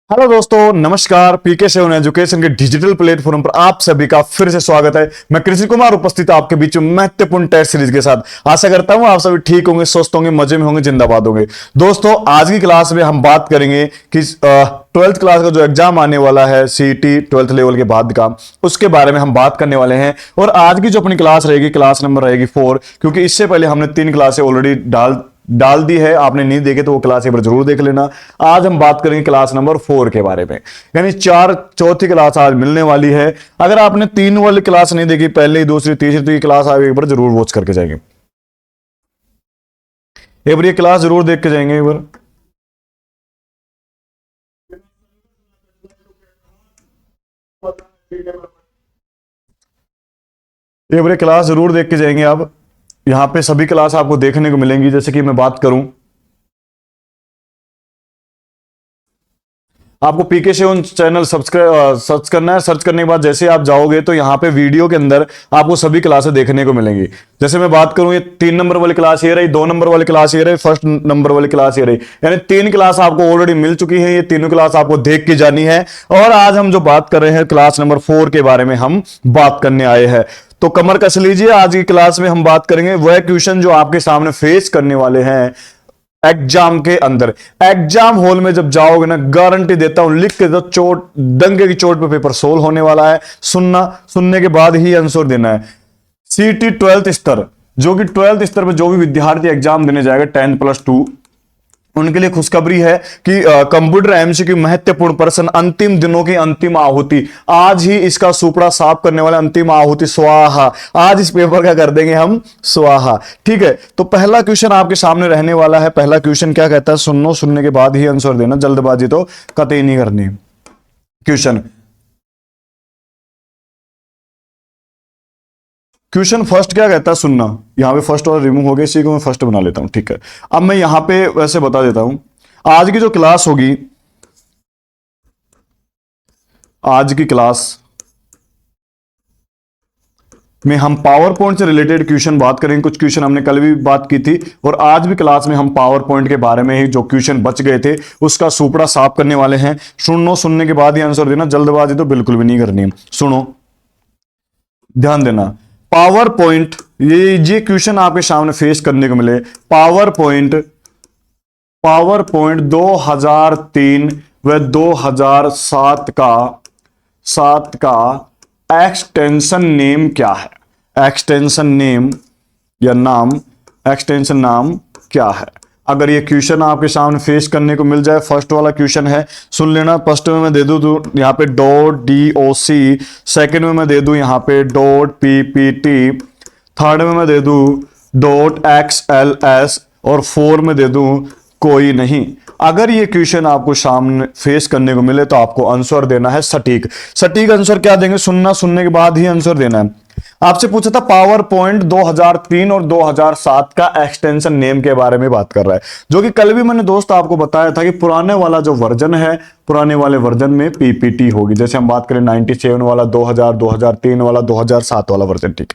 Hello दोस्तों, नमस्कार। पीके seven education के डिजिटल प्लेटफॉर्म पर आप सभी का फिर से स्वागत है। मैं कृष्ण कुमार उपस्थित आपके बीच में महत्वपूर्ण टेस्ट सीरीज के साथ। आशा करता हूं आप सभी ठीक होंगे, स्वस्थ होंगे, मजे में होंगे, जिंदाबाद होंगे। दोस्तों, आज की क्लास में हम बात करेंगे कि 12th क्लास का जो एग्जाम आने वाला है, सीईटी 12th लेवल के बाद का, उसके बारे में हम बात करने वाले हैं। और आज की जो अपनी क्लास रहेगी, क्लास नंबर रहेगी 4, क्योंकि इससे पहले हमने 3 क्लासें ऑलरेडी डाल दी है। आपने नहीं देखे तो वो क्लास एक बार जरूर देख लेना। आज हम बात करेंगे क्लास नंबर 4 के बारे में, यानी चौथी क्लास आज मिलने वाली है। अगर आपने 3 वाली क्लास नहीं देखी, पहले, दूसरी, तीसरी, तो ये क्लास आप एक बार जरूर वॉच करके जाएंगे। एक बार ये क्लास जरूर देख के जाएंगे। एक बार ये क्लास जरूर देख के जाएंगे आप। यहां पे सभी क्लास आपको देखने को मिलेंगी। जैसे कि मैं बात करूं, आपको पीके सेवन चैनल सब्सक्राइब सर्च करना है। सर्च करने के बाद जैसे आप जाओगे तो यहाँ पे वीडियो के अंदर आपको सभी क्लासें देखने को मिलेंगी। जैसे मैं बात करूं, ये 3 नंबर वाली क्लास ये रही, 2 नंबर वाली क्लास ये रही, फर्स्ट नंबर वाली क्लास ये रही, यानी 3 क्लास आपको ऑलरेडी मिल चुकी है। ये तीनों क्लास आपको देख के जानी है। और आज हम जो बात कर रहे हैं, क्लास नंबर 4 के बारे में हम बात करने आए हैं। तो कमर कस लीजिए। आज की क्लास में हम बात करेंगे वह क्वेश्चन जो आपके सामने फेस करने वाले हैं एग्जाम के अंदर। एग्जाम हॉल में जब जाओगे ना, गारंटी देता हूं, लिख के तो चोट, दंगे की चोट पे पेपर सोल्व होने वाला है। सुनने के बाद ही आंसर देना है। सीटी 12th स्तर, जो कि 12th स्तर पर जो भी विद्यार्थी एग्जाम देने जाएगा 10+2, उनके लिए खुशखबरी है कि कंप्यूटर एमसीक्यू महत्वपूर्ण प्रश्न, अंतिम दिनों की अंतिम आहुति, आज ही इसका सुपड़ा साफ करने वाला अंतिम आहुति स्वाहा। आज इस पेपर का कर देंगे हम स्वाहा। ठीक है, तो पहला क्वेश्चन आपके सामने रहने वाला है। पहला क्वेश्चन क्या कहता है, सुनो, सुनने के बाद ही आंसर देना, जल्दबाजी तो कतई नहीं करनी। क्वेश्चन फर्स्ट क्या कहता है, सुनना। यहां पे फर्स्ट वाला रिमूव हो गया, इसी को मैं फर्स्ट बना लेता हूं। ठीक है, अब मैं यहां पे वैसे बता देता हूं, आज की जो क्लास होगी, आज की क्लास में हम पावर पॉइंट से रिलेटेड क्वेश्चन बात करेंगे। कुछ क्वेश्चन हमने कल भी बात की थी, और आज भी क्लास में हम पावर पॉइंट के बारे में ही जो क्वेश्चन बच गए थे उसका सुपड़ा साफ करने वाले हैं। सुनो, सुनने के बाद ही आंसर देना, जल्दबाजी तो बिल्कुल भी नहीं करनी। सुनो, ध्यान देना। पावर पॉइंट, ये क्वेश्चन आपके सामने फेस करने को मिले। पावर पॉइंट 2003 व 2007 का एक्सटेंशन नेम क्या है? एक्सटेंशन नेम या नाम, एक्सटेंशन नाम क्या है? अगर ये क्वेश्चन आपके सामने फेस करने को मिल जाए, फर्स्ट वाला क्वेश्चन है, सुन लेना। फर्स्ट में मैं दे दूं तो यहां पे .doc, सेकंड में मैं दे दूं यहां पे .ppt, थर्ड में मैं दे दूं .xls, और 4 में दे दूं कोई नहीं। अगर ये क्वेश्चन आपको सामने फेस करने को मिले तो आपको आंसर देना है सटीक। सटीक आंसर क्या देंगे, सुनना, सुनने के बाद ही आंसर देना है। आपसे पूछा था पावर पॉइंट 2003 और 2007 का एक्सटेंशन नेम के बारे में बात कर रहा है, जो कि कल भी मैंने दोस्त आपको बताया था कि पुराने वाला जो वर्जन है, पुराने वाले वर्जन में पीपीटी होगी। जैसे हम बात करें 97 वाला, 2000, 2003 वाला, 2007 वाला वर्जन। ठीक,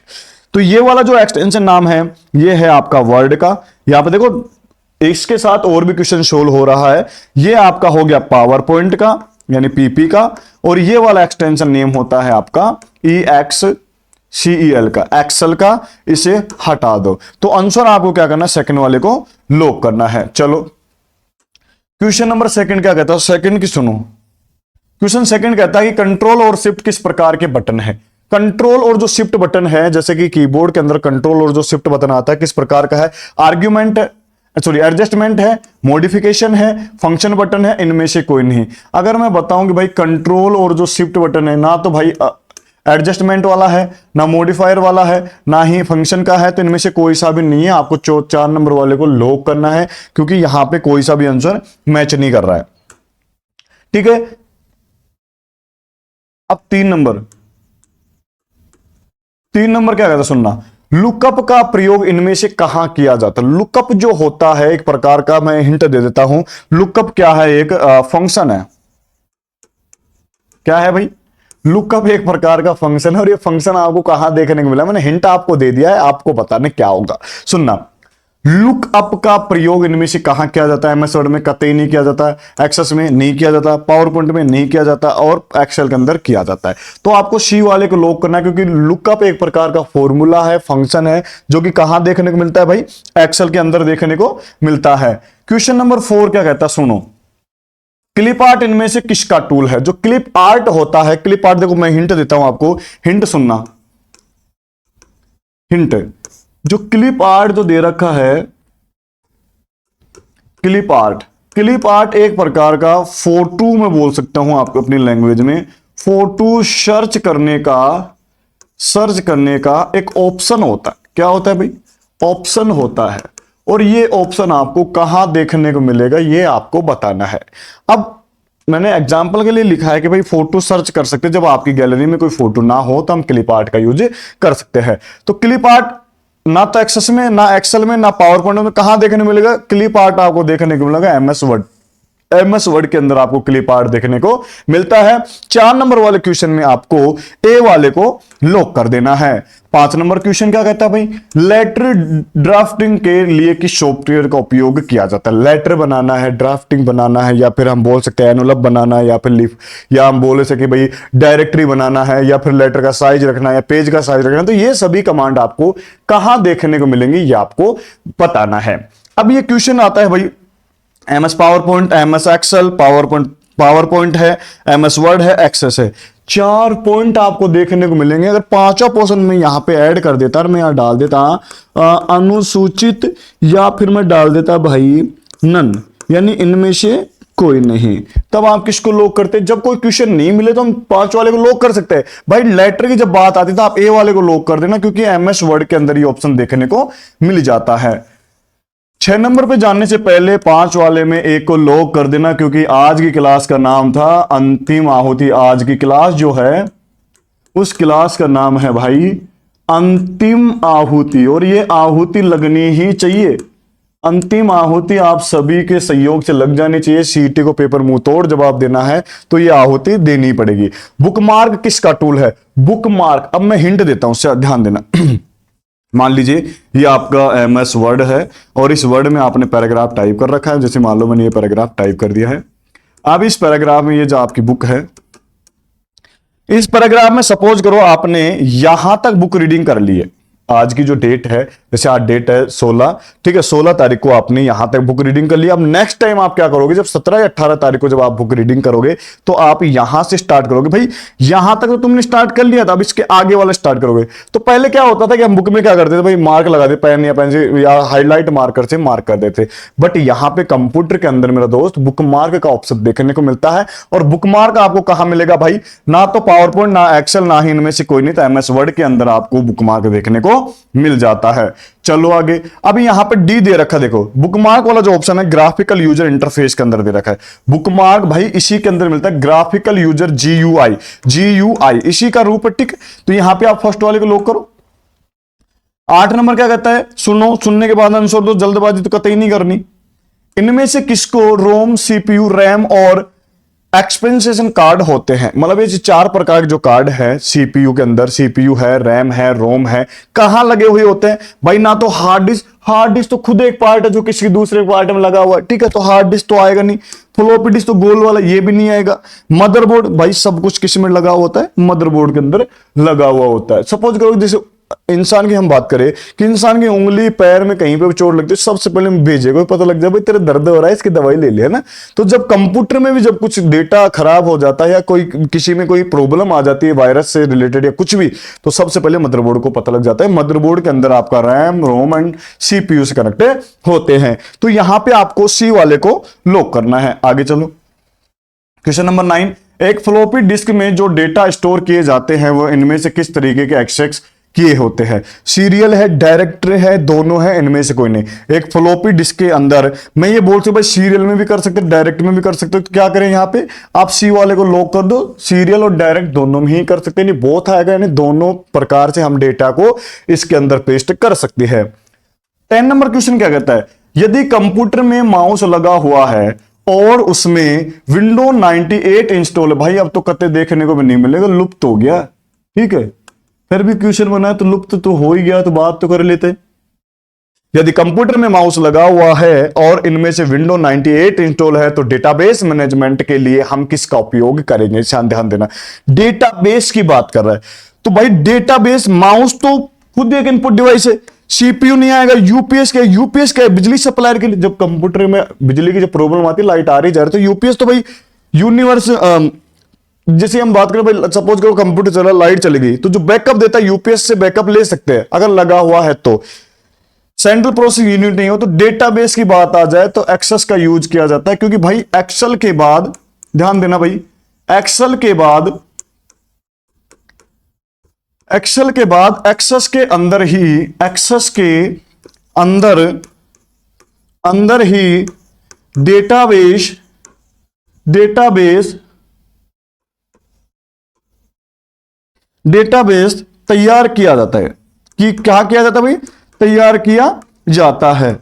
तो ये वाला जो एक्सटेंशन नाम है, ये है आपका वर्ड का। यहां पर देखो, इसके साथ और भी क्वेश्चन सोल्व हो रहा है। ये आपका हो गया पावर पॉइंट का, यानी पीपी का, और ये वाला एक्सटेंशन नेम होता है आपका EXCEL का, एक्सेल का। इसे हटा दो। तो आंसर आपको क्या करना है, सेकंड वाले को लॉक करना है। चलो, क्वेश्चन नंबर सेकंड क्या कहता है, सेकंड की सुनो। क्वेश्चन सेकंड कहता है कि कंट्रोल और शिफ्ट किस प्रकार के बटन है? कंट्रोल और जो शिफ्ट बटन है, जैसे कि कीबोर्ड के अंदर कंट्रोल और जो शिफ्ट बटन आता है, किस प्रकार का है? आर्ग्यूमेंट, सॉरी, एडजस्टमेंट है, मॉडिफिकेशन है, फंक्शन बटन है, इनमें से कोई नहीं। अगर मैं बताऊं कि भाई कंट्रोल और जो शिफ्ट बटन है, ना तो भाई एडजस्टमेंट वाला है, ना मॉडिफायर वाला है, ना ही फंक्शन का है, तो इनमें से कोई सा भी नहीं है। आपको 4 नंबर वाले को लॉक करना है, क्योंकि यहां पे कोई सा भी आंसर मैच नहीं कर रहा है। ठीक है, अब 3 नंबर क्या कहता है, सुनना। लुकअप का प्रयोग इनमें से कहां किया जाता है? लुकअप जो होता है एक प्रकार का, मैं हिंट दे देता हूं, लुकअप क्या है, एक फंक्शन है। क्या है भाई? लुकअप एक प्रकार का फंक्शन है, और ये फंक्शन आपको कहां देखने को मिला? मैंने हिंट आपको दे दिया है, आपको बताने क्या होगा। सुनना, लुकअप का प्रयोग इनमें से कहां किया जाता है? एमएस वर्ड में कतई नहीं किया जाता, एक्सेस में नहीं किया जाता, पावर पॉइंट में नहीं किया जाता और एक्सेल के अंदर किया जाता है। तो आपको सी वाले को लॉक करना है, क्योंकि लुकअप एक प्रकार का फॉर्मूला है, फंक्शन है, जो कि कहां देखने को मिलता है भाई? एक्सेल के अंदर देखने को मिलता है। क्वेश्चन नंबर 4 क्या कहता है, सुनो। क्लिप आर्ट इनमें से किसका टूल है? जो क्लिप आर्ट होता है, क्लिप आर्ट, देखो मैं हिंट देता हूं आपको, हिंट सुनना, हिंट। जो क्लिप आर्ट जो दे रखा है, क्लिप आर्ट, क्लिप आर्ट एक प्रकार का फोटो में बोल सकता हूं आपको अपनी लैंग्वेज में, फोटो सर्च करने का एक ऑप्शन होता है। क्या होता है भाई? ऑप्शन होता है। और ये ऑप्शन आपको कहां देखने को मिलेगा, ये आपको बताना है। अब मैंने एग्जाम्पल के लिए लिखा है कि भाई फोटो सर्च कर सकते हैं, जब आपकी गैलरी में कोई फोटो ना हो तो हम क्लिप आर्ट का यूज कर सकते हैं। तो क्लिप आर्ट ना तो एक्सेस में, ना एक्सेल में, ना पावर पॉइंट में कहां देखने मिलेगा? क्लिप आर्ट आपको देखने को मिलेगा एमएस वर्ड। एमएस वर्ड के अंदर आपको क्लिप आर्ट देखने को मिलता है। 4 नंबर वाले क्वेश्चन में आपको ए वाले को लॉक कर देना है। 5 नंबर क्वेश्चन क्या कहता है भाई? लेटर ड्राफ्टिंग के लिए किस सॉफ्टवेयर का उपयोग किया जाता है? लेटर बनाना है, ड्राफ्टिंग बनाना है, या फिर हम बोल सकते हैं एनवलप बनाना है, या फिर लीफ, या हम बोले सके भाई डायरेक्टरी बनाना है, या फिर लेटर का साइज रखना है, या पेज का साइज रखना है। तो ये सभी कमांड आपको कहां देखने को मिलेंगी, ये आपको बताना है। अब ये क्वेश्चन आता है भाई, MS PowerPoint, MS Excel, PowerPoint है, एमएस वर्ड है, एक्सेस है। 4 पॉइंट आपको देखने को मिलेंगे। अगर 5वां पोर्शन में यहां पे ऐड कर देता और मैं यहां डाल देता अनुसूचित, या फिर मैं डाल देता भाई नन, यानी इनमें से कोई नहीं, तब आप किसको लॉक करते? जब कोई क्वेश्चन नहीं मिले तो हम 5 वाले को लॉक कर सकते हैं। भाई लेटर की जब बात आती है तो आप ए वाले को लॉक कर देना, क्योंकि एमएस वर्ड के अंदर ये ऑप्शन देखने को मिल जाता है। 6 नंबर पे जानने से पहले 5 वाले में एक को लॉक कर देना, क्योंकि आज की क्लास का नाम था अंतिम आहुति। आज की क्लास जो है उस क्लास का नाम है भाई अंतिम आहुति, और ये आहुति लगनी ही चाहिए। अंतिम आहुति आप सभी के सहयोग से लग जानी चाहिए। सीटी को पेपर मुंह तोड़ जवाब देना है तो ये आहुति देनी पड़ेगी। बुकमार्क किसका टूल है? बुकमार्क, अब मैं हिंट देता हूं, उससे ध्यान देना। मान लीजिए ये आपका एमएस वर्ड है और इस वर्ड में आपने पैराग्राफ टाइप कर रखा है। जैसे मान लो मैंने ये पैराग्राफ टाइप कर दिया है। अब इस पैराग्राफ में ये जो आपकी बुक है, इस पैराग्राफ में सपोज करो आपने यहां तक बुक रीडिंग कर ली है। आज की जो डेट है, जैसे आज डेट है 16, ठीक है, 16 तारीख को आपने यहां तक बुक रीडिंग कर लिया। अब नेक्स्ट टाइम आप क्या करोगे? जब 17 या 18 तारीख को जब आप बुक रीडिंग करोगे तो आप यहां से स्टार्ट करोगे। भाई यहां तक तो तुमने स्टार्ट कर लिया था, अब इसके आगे वाला स्टार्ट करोगे। तो पहले क्या होता था कि हम बुक में क्या करते थे भाई, मार्क लगा दे, पेन या पेन से या हाईलाइट मार्कर से मार्क कर देते। बट यहां पे कंप्यूटर के अंदर मेरा दोस्त बुक मार्क का ऑप्शन देखने को मिलता है। और बुक मार्क आपको कहां मिलेगा भाई? ना तो पावर पॉइंट, ना एक्सेल, ना ही इनमें से कोई नहीं, तो एमएस वर्ड के अंदर आपको बुक मार्क देखने को मिल जाता है। चलो आगे। अभी यहां पे डी दे रखा, देखो बुकमार्क वाला जो ऑप्शन है ग्राफिकल यूजर इंटरफेस के अंदर दे रखा है। बुकमार्क भाई इसी के अंदर मिलता है, ग्राफिकल यूजर जीयूआई इसी का रूप है, ठीक। तो यहां पे आप फर्स्ट वाले को लॉक करो। 8 नंबर क्या कहता है? सुनो, सुनने के बाद आंसर दो, जल्दबाजी तो कतई नहीं करनी। इनमें से किसको रोम, सीपीयू, रैम और एक्सपेंसेशन कार्ड होते हैं? मतलब ये 4 प्रकार के जो कार्ड है सीपीयू के अंदर, सीपीयू है, रैम है, रोम है, कहां लगे हुए होते हैं भाई? ना तो हार्ड डिस्क तो खुद एक पार्ट है जो किसी दूसरे पार्ट में लगा हुआ है, ठीक है, तो हार्ड डिस्क तो आएगा नहीं। फ्लॉपी डिस्क तो गोल वाला, ये भी नहीं आएगा। मदरबोर्ड भाई सब कुछ किस में लगा होता है? मदरबोर्ड के अंदर लगा हुआ होता है। सपोज करो जैसे इंसान की हम बात करें कि इंसान की उंगली पैर में कहीं पे भी चोट लगती है, सबसे पहले भेजे को पता लग जाए भाई तेरे दर्द हो रहा है, इसकी दवाई ले ले, है ना। तो जब कंप्यूटर में भी जब कुछ डेटा खराब हो जाता है या कोई किसी में कोई प्रॉब्लम आ जाती है वायरस से रिलेटेड या कुछ भी, तो सबसे पहले मदरबोर्ड को पता लग जाता है। मदरबोर्ड के अंदर आपका रैम, रोम एंड सीपीयू से कनेक्टेड होते हैं। तो यहां पे आपको सी वाले को लॉक करना है। आगे चलो, क्वेश्चन नंबर 9। एक फ्लॉपी डिस्क में जो डेटा स्टोर किए जाते हैं वो इनमें से किस तरीके के एक्सेस किए होते हैं? सीरियल है, डायरेक्टरी है, दोनों है, इनमें से कोई नहीं। एक फ्लॉपी डिस्क के अंदर मैं ये बोल सकता हूं भाई सीरियल में भी कर सकते, डायरेक्ट में भी कर सकते, तो क्या करें यहां पे आप सी वाले को लॉक कर दो। सीरियल और डायरेक्ट दोनों में ही कर सकते हैं, बोथ आएगा, यानी दोनों प्रकार से हम डेटा को इसके अंदर पेस्ट कर सकते हैं। 10 नंबर क्वेश्चन क्या कहता है? यदि कंप्यूटर में माउस लगा हुआ है और उसमें विंडो 98 इंस्टॉल है, भाई अब तो कते देखने को भी नहीं मिलेगा, लुप्त हो गया, ठीक है। फिर भी क्वेश्चन बनाया तो लुप्त तो हो ही गया, तो बात तो कर लेते। यदि कंप्यूटर में माउस लगा हुआ है और इनमें से विंडो 98 इंस्टॉल है तो डेटाबेस मैनेजमेंट के लिए हम किसका उपयोग करेंगे? ध्यान देना, डेटाबेस की बात कर रहा है। तो भाई डेटाबेस, माउस तो खुद एक इनपुट डिवाइस है, सीपीयू नहीं आएगा। यूपीएस क्या है? यूपीएस क्या है? बिजली सप्लायर के लिए। जब कंप्यूटर में बिजली की जब प्रॉब्लम आती है, लाइट आ रही जा रही, तो यूपीएस तो भाई यूनिवर्स, जैसे हम बात करें भाई, सपोज करो कंप्यूटर चला, लाइट चली गई, तो जो बैकअप देता है यूपीएस से बैकअप ले सकते हैं अगर लगा हुआ है तो। सेंट्रल प्रोसेसिंग यूनिट नहीं हो तो डेटाबेस की बात आ जाए तो एक्सेस का यूज किया जाता है, क्योंकि भाई एक्सेल के बाद, ध्यान देना भाई, एक्सेल के बाद एक्सेस के अंदर ही, एक्सेस के अंदर ही डेटाबेस तैयार किया जाता है। कि क्या किया जाता है भाई? तैयार किया जाता है।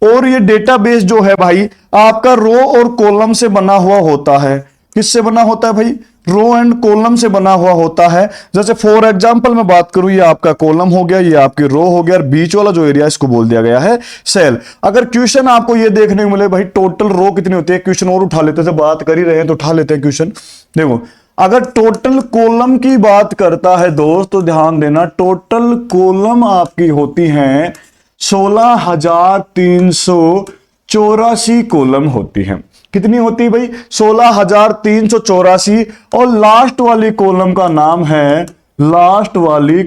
और ये डेटाबेस जो है भाई आपका रो और कॉलम से बना हुआ होता है। किससे बना होता है भाई? रो एंड कॉलम से बना हुआ होता है। जैसे फॉर एग्जांपल मैं बात करूं, ये आपका कॉलम हो गया, ये आपकी रो हो गया, और बीच वाला जो एरिया इसको बोल दिया गया है सेल। अगर क्वेश्चन आपको ये देखने को मिले भाई टोटल रो कितनी होती है, क्वेश्चन और उठा लेते हैं, बात कर ही रहे हैं तो उठा लेते हैं क्वेश्चन। देखो अगर टोटल कॉलम की बात करता है दोस्त, तो ध्यान देना, टोटल कॉलम आपकी होती हैं 16,384 कॉलम होती हैं। कितनी होती है भाई? 16,384। और लास्ट वाली कॉलम का नाम है, लास्ट वाली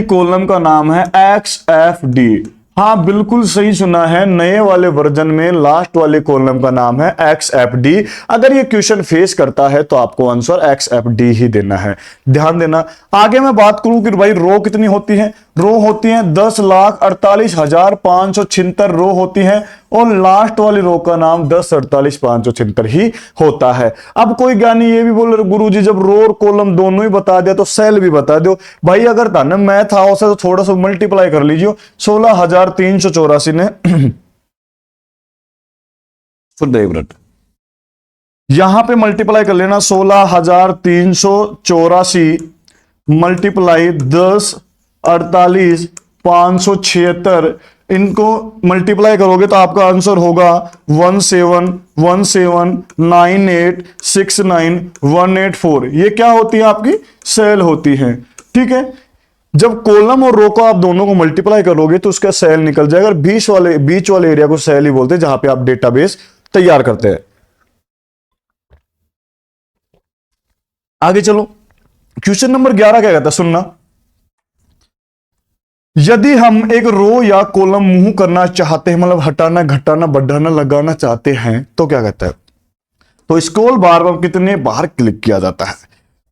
कॉलम का नाम है XFD। हाँ बिल्कुल सही सुना है, नए वाले वर्जन में लास्ट वाले कॉलम का नाम है XFD। अगर ये क्वेश्चन फेस करता है तो आपको आंसर XFD ही देना है। ध्यान देना। आगे मैं बात करूं कि भाई रो कितनी होती है? रो होती है 10,48,576 रो होती है, और लास्ट वाली रो का नाम 10,48,576 ही होता है। अब कोई ज्ञानी ये भी बोल रहे गुरुजी जब रो और कॉलम दोनों ही बता दिया तो सेल भी बता दो। भाई अगर था मैथ हाउस है तो थोड़ा सा मल्टीप्लाई कर लीजिए 16,384 ने। यहां पे मल्टीप्लाई कर लेना, 16,384 मल्टीप्लाई 10,48,576, इनको मल्टीप्लाई करोगे तो आपका आंसर होगा 17179869,184। ये क्या होती है? आपकी सेल होती है। ठीक है, जब कॉलम और रो को आप दोनों को मल्टीप्लाई करोगे तो उसका सेल निकल जाएगा। और बीच वाले एरिया को सेल ही बोलते हैं, जहां पे आप डेटाबेस तैयार करते हैं। आगे चलो, क्वेश्चन नंबर 11 क्या कहता है, सुनना। यदि हम एक रो या कॉलम मूव करना चाहते हैं, मतलब हटाना, घटाना, बढ़ाना, लगाना चाहते हैं, तो क्या कहता है? तो स्क्रॉल बार पर कितने बार क्लिक किया जाता है?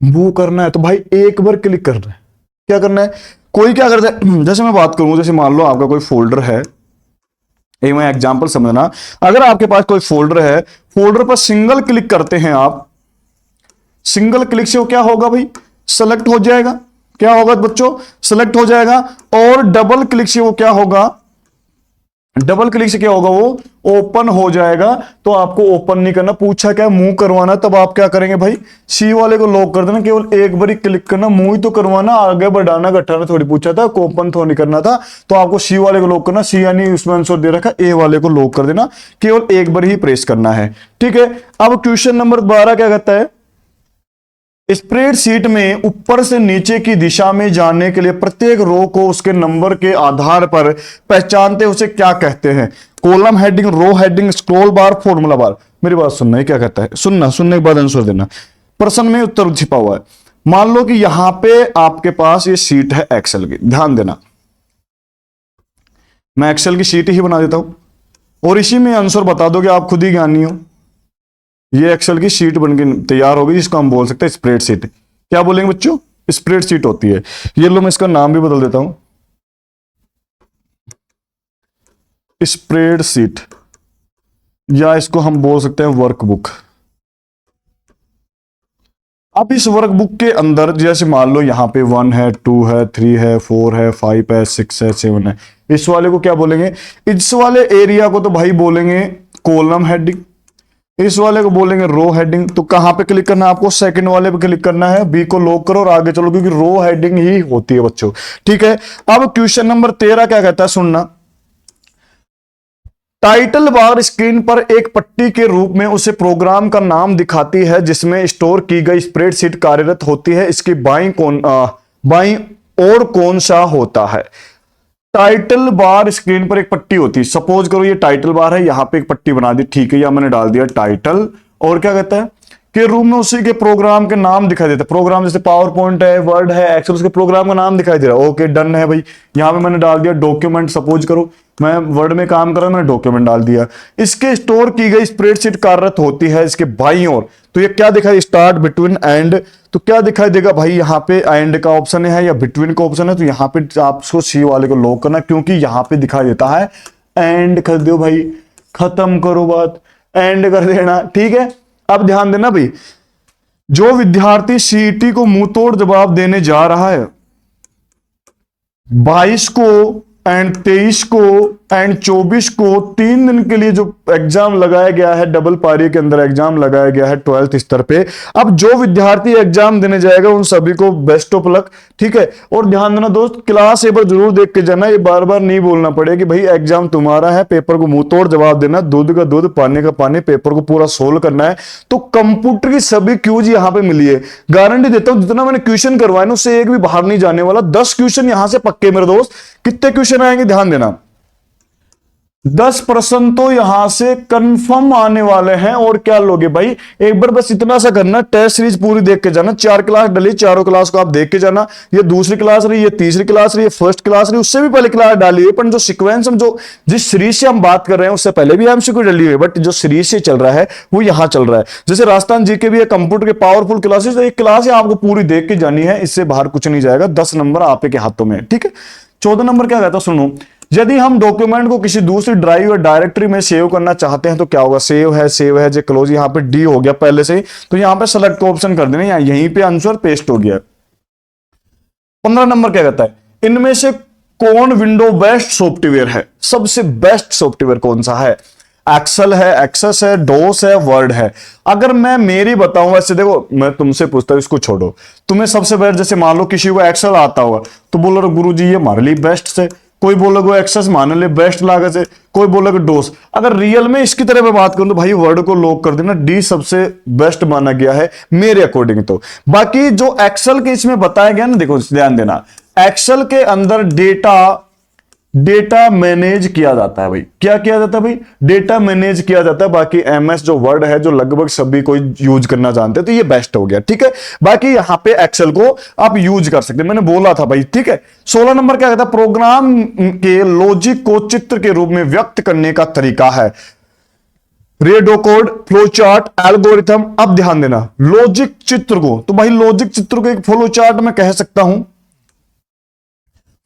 मूव करना है तो भाई एक बार क्लिक करना है। क्या करना है? कोई क्या करता है, जैसे मैं बात करूं, जैसे मान लो आपका कोई फोल्डर है, एक मैं एग्जांपल समझना। अगर आपके पास कोई फोल्डर है, फोल्डर पर सिंगल क्लिक करते हैं आप, सिंगल क्लिक से वो क्या होगा भाई? सेलेक्ट हो जाएगा। क्या होगा बच्चों? सेलेक्ट हो जाएगा। और डबल क्लिक से वो क्या होगा? डबल क्लिक से क्या होगा? वो ओपन हो जाएगा। तो आपको ओपन नहीं करना, पूछा क्या मूव करवाना, तब आप क्या करेंगे भाई? सी वाले को लॉक कर देना, केवल एक बार ही क्लिक करना, मूव ही तो करवाना, आगे बढ़ाना घटाना थोड़ी पूछा था, ओपन थोड़ी नहीं करना था। तो आपको सी वाले को लॉक करना, सी यानी उसमें आंसर दे रखा, ए वाले को लॉक कर देना, केवल एक बार ही प्रेस करना है। ठीक है, अब क्वेश्चन नंबर 12 क्या कहता है? स्प्रेडशीट में ऊपर से नीचे की दिशा में जाने के लिए प्रत्येक रो को उसके नंबर के आधार पर पहचानते, उसे क्या कहते हैं? Column heading, row heading, scroll bar, formula bar. मेरी बात सुनना है, क्या कहता है? सुनने के बाद आंसर देना। प्रश्न में उत्तर छिपा हुआ है। मान लो कि यहां पे आपके पास ये शीट है एक्सेल की, ध्यान देना, मैं एक्सेल की शीट ही बना देता हूं और इसी में आंसर बता दो कि आप खुद ही ज्ञानी हो। ये एक्सेल की शीट बनके तैयार होगी, जिसको हम बोल सकते हैं स्प्रेडशीट। क्या बोलेंगे बच्चों? स्प्रेडशीट होती है ये। लो मैं इसका नाम भी बदल देता हूं, स्प्रेडशीट, या इसको हम बोल सकते हैं वर्कबुक। अब इस वर्कबुक के अंदर जैसे मान लो यहां पे 1 है, 2 है, 3 है, 4 है, 5 है, 6 है, 7 है, इस वाले को क्या बोलेंगे? इस वाले एरिया को तो भाई बोलेंगे कॉलम हेडिंग, इस वाले को बोलेंगे रो हेडिंग। तो कहां पे क्लिक करना है आपको, सेकंड वाले पे क्लिक करना है, बी को लॉक करो और आगे चलो, क्योंकि रो हेडिंग ही होती है बच्चों। ठीक है, अब क्वेश्चन नंबर 13 क्या कहता है, सुनना। टाइटल बार स्क्रीन पर एक पट्टी के रूप में उसे प्रोग्राम का नाम दिखाती है जिसमें स्टोर की गई स्प्रेडशीट कार्यरत होती है। इसकी बाईं ओर कौन सा होता है। टाइटल बार स्क्रीन पर एक पट्टी होती है, सपोज करो ये टाइटल बार है, यहां पे एक पट्टी बना दी, ठीक है, या मैंने डाल दिया टाइटल, और क्या कहता है कि रूम में उसी के प्रोग्राम के नाम दिखाई देते हैं। प्रोग्राम जैसे पावर पॉइंट है, वर्ड है, एक्सेल, उसके प्रोग्राम का नाम दिखाई दे रहा है। ओके, डन है भाई। यहां पे मैंने डाल दिया डॉक्यूमेंट, सपोज करो मैं वर्ड में काम कर रहा हूं, मैंने डॉक्यूमेंट डाल दिया। इसके स्टोर की गई स्प्रेडशीट कार्यरत होती है इसके बाईं ओर। तो ये क्या दिखाई, स्टार्ट, बिटवीन, एंड। तो क्या दिखाई देगा भाई, यहाँ पे एंड का ऑप्शन है या बिटवीन का ऑप्शन है, तो यहाँ पे आपको सी वाले को लॉक करना, क्योंकि यहाँ पे दिखाई देता है एंड। कर दो भाई, खत्म करो बात, एंड कर देना। ठीक है, अब ध्यान देना भाई, जो विद्यार्थी सीईटी को मुंह तोड़ जवाब देने जा रहा है 22 को एंड 23 को एंड 24 को 3 दिन के लिए जो एग्जाम लगाया गया है, डबल पारी के अंदर एग्जाम लगाया गया है 12th स्तर पे। अब जो विद्यार्थी एग्जाम देने जाएगा उन सभी को बेस्ट ऑफ लक। ठीक है, और ध्यान देना दोस्त, क्लास पेपर जरूर देख के जाना, ये बार बार नहीं बोलना पड़े कि भाई एग्जाम तुम्हारा है, पेपर को मुंह तोड़ जवाब देना, दूध का दूध पानी का पानी, पेपर को पूरा सोल्व करना है। तो कंप्यूटर की सभी क्यूज यहां पे मिली है, गारंटी देता हूं जितना मैंने क्वेश्चन करवाए ना उससे एक भी बाहर नहीं जाने वाला। 10 क्वेश्चन यहां से पक्के मेरे दोस्त। कितने क्वेश्चन आएंगे ध्यान देना, 10% तो यहां से कंफर्म आने वाले हैं। और क्या लोगे भाई, एक बार बस इतना सा करना, टेस्ट सीरीज पूरी देख के जाना। 4 क्लास डली, चारों क्लास को आप देख के जाना। ये दूसरी क्लास रही, ये तीसरी क्लास रही, ये फर्स्ट क्लास रही, उससे भी पहले क्लास डाली है, पर जो सीक्वेंस हम जो जिस सीरीज से हम बात कर रहे हैं उससे पहले भी एमसीक्यू डली हुई है, बट जो सीरीज से चल रहा है वो यहां चल रहा है। जैसे राजस्थान जीके भी है, कंप्यूटर के पावरफुल क्लासेस, एक क्लास है आपको पूरी देख के जानी है, इससे बाहर कुछ नहीं जाएगा। 10 नंबर आपके हाथों में। ठीक है, 14 नंबर क्या कहता है, सुनो। यदि हम डॉक्यूमेंट को किसी दूसरी ड्राइव या डायरेक्टरी में सेव करना चाहते हैं तो क्या होगा, सेव है जो क्लोज, यहां पे डी हो गया पहले से ही, तो यहां पे सेलेक्ट को ऑप्शन कर देना, यहीं पे आंसर पेस्ट हो गया। 15 नंबर क्या कहता है, इनमें से कौन विंडो बेस्ट सॉफ्टवेयर है, सबसे बेस्ट सॉफ्टवेयर कौन सा है। एक्सेल है, एक्सेस है, डोस है, वर्ड है। अगर मैं मेरी बताऊं, वैसे देखो मैं तुमसे पूछता हूं, इसको छोड़ो, तुम्हें सबसे बेस्ट, जैसे मान लो किसी को एक्सेल आता हुआ तो बोलो गुरु जी ये हमारे लिए बेस्ट है, कोई बोलोगे एक्सेस मान ले बेस्ट लागत है, कोई बोलोगे डोस। अगर रियल में इसकी तरह मैं बात करूं तो भाई वर्ड को लॉक कर देना, डी सबसे बेस्ट माना गया है मेरे अकॉर्डिंग। तो बाकी जो एक्सेल के इसमें बताया गया ना, देखो ध्यान देना, एक्सेल के अंदर डेटा मैनेज किया जाता है भाई। क्या किया जाता है भाई, डेटा मैनेज किया जाता है। बाकी एमएस जो वर्ड है, जो लगभग सभी को यूज करना जानते हैं, तो ये बेस्ट हो गया। ठीक है, बाकी यहां पे एक्सेल को आप यूज कर सकते हैं, मैंने बोला था भाई। ठीक है, 16 नंबर क्या कहता है, प्रोग्राम के लॉजिक को चित्र के रूप में व्यक्त करने का तरीका है। Redo code, flow chart, algorithm. अब ध्यान देना, लॉजिक चित्र को, तो भाई लॉजिक चित्र को एक फ्लो चार्ट में कह सकता हूं।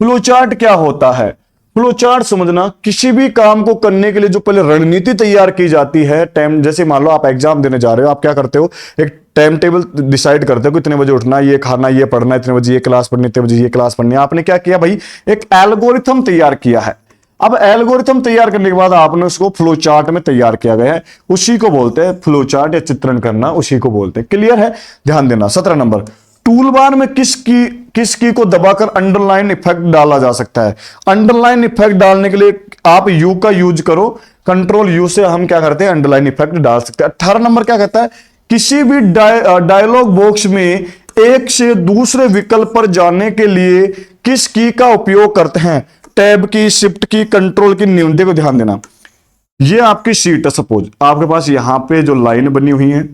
फ्लो चार्ट क्या होता है, फ्लो चार्ट समझना, किसी भी काम को करने के लिए जो पहले रणनीति तैयार की जाती है। टाइम, जैसे मान लो आप एग्जाम देने जा रहे हो, आप क्या करते हो, एक टाइम टेबल डिसाइड करते हो कि इतने बजे उठना, ये खाना, ये पढ़ना, इतने बजे ये क्लास पढ़नी, इतने बजे ये क्लास पढ़नी। आपने क्या किया भाई, एक एल्गोरिथम तैयार किया है। अब एल्गोरिथम तैयार करने के बाद आपने उसको फ्लो चार्ट में तैयार किया गया है, उसी को बोलते हैं फ्लो चार्ट, या चित्रण करना उसी को बोलते हैं। क्लियर है, ध्यान देना। 17 नंबर, टूल बार में किस की को दबाकर अंडरलाइन इफेक्ट डाला जा सकता है। अंडरलाइन इफेक्ट डालने के लिए आप यू का यूज करो, कंट्रोल यू से हम क्या करते हैं, अंडरलाइन इफेक्ट डाल सकते हैं। 18 नंबर क्या कहता है, किसी भी डायलॉग बॉक्स में एक से दूसरे विकल्प पर जाने के लिए किस की का उपयोग करते हैं। टैब की, शिफ्ट की, कंट्रोल की, न्यूनते को ध्यान देना। ये आपकी शीट है, सपोज आपके पास यहां पे जो लाइन बनी हुई है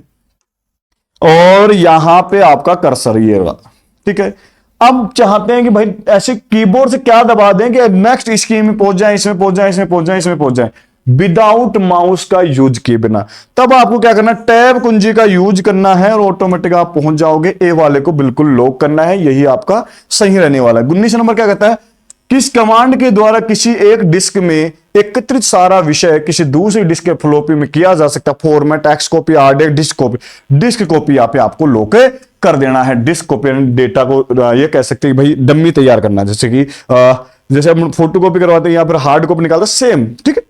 और यहां पे आपका कर्सर ये वाला। ठीक है, अब चाहते हैं कि भाई ऐसे कीबोर्ड से क्या दबा दें कि नेक्स्ट स्कीम में पहुंच जाए, इसमें पहुंच जाए, इसमें पहुंच जाए, इसमें पहुंच जाए, विदाउट माउस का यूज किए बिना। तब आपको क्या करना, टैब कुंजी का यूज करना है और ऑटोमेटिक आप पहुंच जाओगे। ए वाले को बिल्कुल लॉक करना है, यही आपका सही रहने वाला है। 19 नंबर क्या कहता है, किस कमांड के द्वारा किसी एक डिस्क में एकत्रित सारा विषय किसी दूसरी डिस्क के फ्लोपी में किया जा सकता है। Format, xcopy, or diskcopy. Diskcopy यहाँ पे आपको लॉक कर देना है। डिस्क कॉपी डेटा को ये कह सकते हैं भाई डम्मी तैयार करना, जैसे कि जैसे हम फोटो कॉपी करवाते हैं या फिर हार्ड कॉपी निकालते हैं, सेम। ठीक है,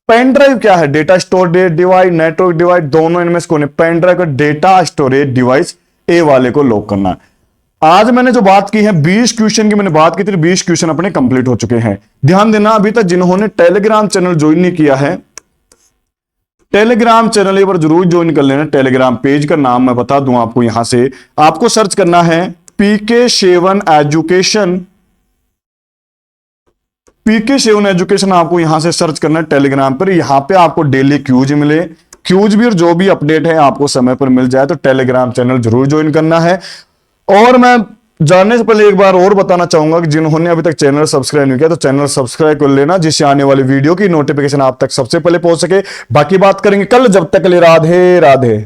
पेन ड्राइव क्या है? Data storage device, network device, दोनों इनमें से कौन है? पेन ड्राइव का डेटा स्टोरेज डिवाइस, ए वाले को लॉक करना है। आज मैंने जो बात की है 20 क्वेश्चन की मैंने बात की थी, 20 क्वेश्चन अपने कंप्लीट हो चुके हैं। ध्यान देना, अभी तक जिन्होंने टेलीग्राम चैनल ज्वाइन नहीं किया है, टेलीग्राम चैनल एक बार जरूर ज्वाइन कर लेना। टेलीग्राम पेज का नाम मैं बता दूं आपको, यहां से आपको सर्च करना है PK7 एजुकेशन। PK7 एजुकेशन आपको यहां से सर्च करना है टेलीग्राम पर। यहां पे आपको डेली क्यूज मिले, क्यूज भी और जो भी अपडेट है आपको समय पर मिल जाए, तो टेलीग्राम चैनल जरूर ज्वाइन करना है। और मैं जानने से पहले एक बार और बताना चाहूंगा कि जिन्होंने अभी तक चैनल सब्सक्राइब नहीं किया तो चैनल सब्सक्राइब कर लेना, जिससे आने वाली वीडियो की नोटिफिकेशन आप तक सबसे पहले पहुंच सके। बाकी बात करेंगे कल, जब तक के लिए राधे राधे।